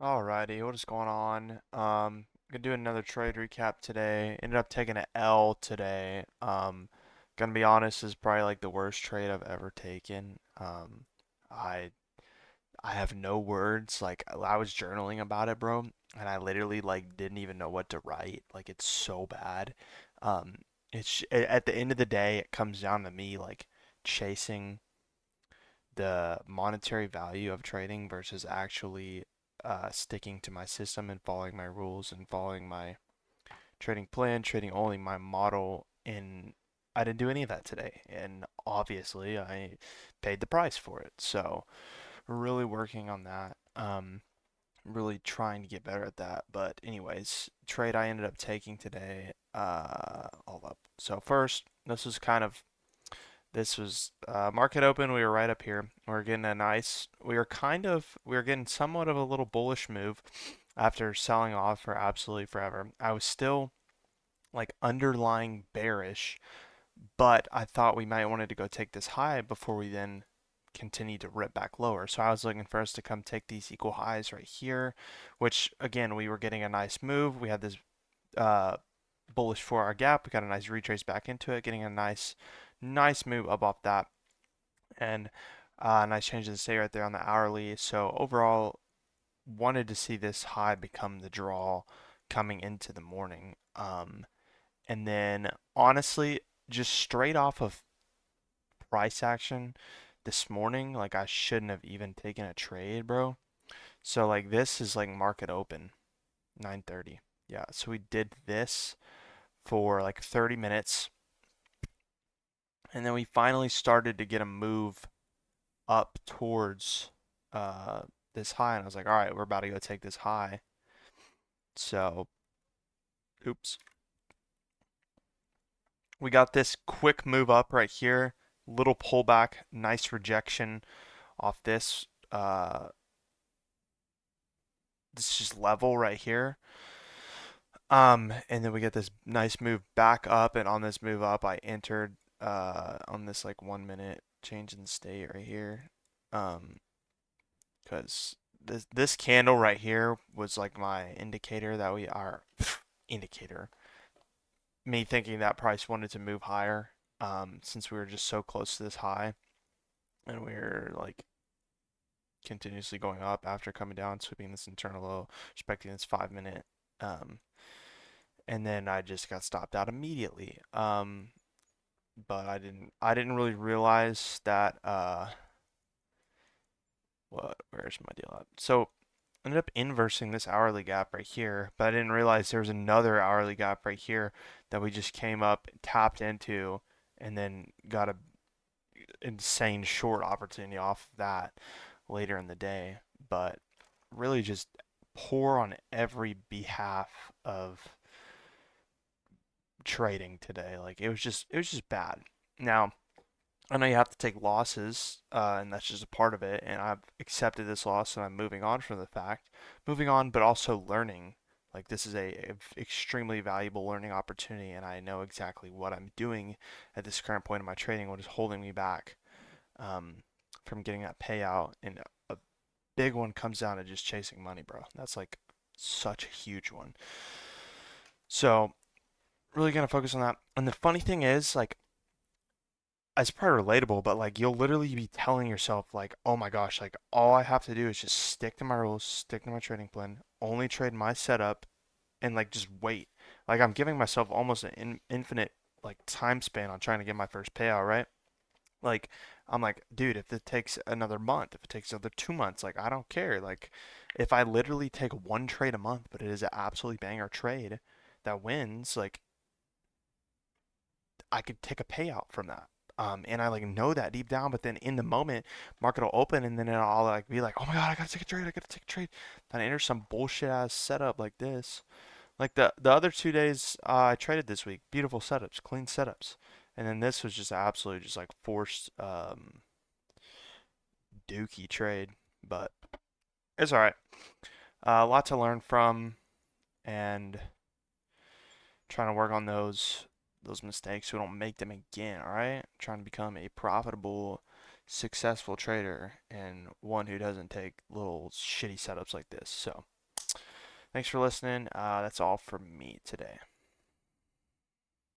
Alrighty, what is going on? Gonna do another trade recap today. Ended up taking an L today. Gonna be honest, this is probably like the worst trade I've ever taken. I I have no words. Like I was journaling about it, bro, and I literally like didn't even know what to write. Like it's so bad. Um, at the end of the day, it comes down to me like chasing the monetary value of trading versus actually sticking to my system and following my rules and following my trading plan, trading only my model. And I didn't do any of that today. And obviously, I paid the price for it. So, really working on that. Really trying to get better at that. But, anyways, trade I ended up taking today, hold up. So, first, this was market open. We were right up here. We were getting a nice. We were getting somewhat of a little bullish move after selling off for absolutely forever. I was still like underlying bearish, but I thought we might wanted to go take this high before we then continue to rip back lower. So I was looking for us to come take these equal highs right here, which again we were getting a nice move. We had this uh, bullish 4 hour gap. We got a nice retrace back into it, getting a nice move up off that and nice change in the state right there on the hourly. So overall, wanted to see this high become the draw coming into the morning. And then honestly, just straight off of price action this morning, like I shouldn't have even taken a trade, bro. So like this is like market open, 9:30. Yeah, so we did this for like 30 minutes, and then we finally started to get a move up towards uh, this high, and I was like, all right, we're about to go take this high. So, oops. We got this quick move up right here, little pullback, nice rejection off this just level right here. And then we get this nice move back up, and on this move up, I entered on this like 1 minute change in state right here. Um, because this candle right here was like my indicator that we are indicator. Me thinking that price wanted to move higher, since we were just so close to this high, and we are like continuously going up after coming down, sweeping this internal low, respecting this 5 minute, and then I just got stopped out immediately. But I didn't really realize that where's my deal at? So I ended up inversing this hourly gap right here, but I didn't realize there was another hourly gap right here that we just came up, tapped into, and then got a insane short opportunity off of that later in the day. But really just poor on every behalf of trading today. Like it was just bad. Now, I know you have to take losses, and that's just a part of it. And I've accepted this loss, and I'm moving on from the fact, moving on, but also learning. Like this is a extremely valuable learning opportunity, and I know exactly what I'm doing at this current point in my trading, what is holding me back um, from getting that payout. And a big one comes down to just chasing money, bro. That's like such a huge one. So really gonna focus on that. And the funny thing is, like it's probably relatable, but like you'll literally be telling yourself like, oh my gosh, like all I have to do is just stick to my rules, stick to my trading plan, only trade my setup, and like just wait. Like I'm giving myself almost an infinite like time span on trying to get my first payout, right? Like I'm like, dude, if it takes another month, if it takes another 2 months, like I don't care. Like if I literally take one trade a month, but it is an absolutely banger trade that wins, like I could take a payout from that. And I like know that deep down, but then in the moment, market will open, and then I'll like be like, oh my god, I gotta take a trade, I gotta take a trade. Then I enter some bullshit ass setup like this. Like the other 2 days I traded this week, beautiful setups, clean setups, and then this was just absolutely just like forced dookie trade, but it's all right. A lot to learn from, and trying to work on those mistakes so we don't make them again, all right? Trying to become a profitable, successful trader and one who doesn't take little shitty setups like this. So, Thanks for listening. That's all from me today.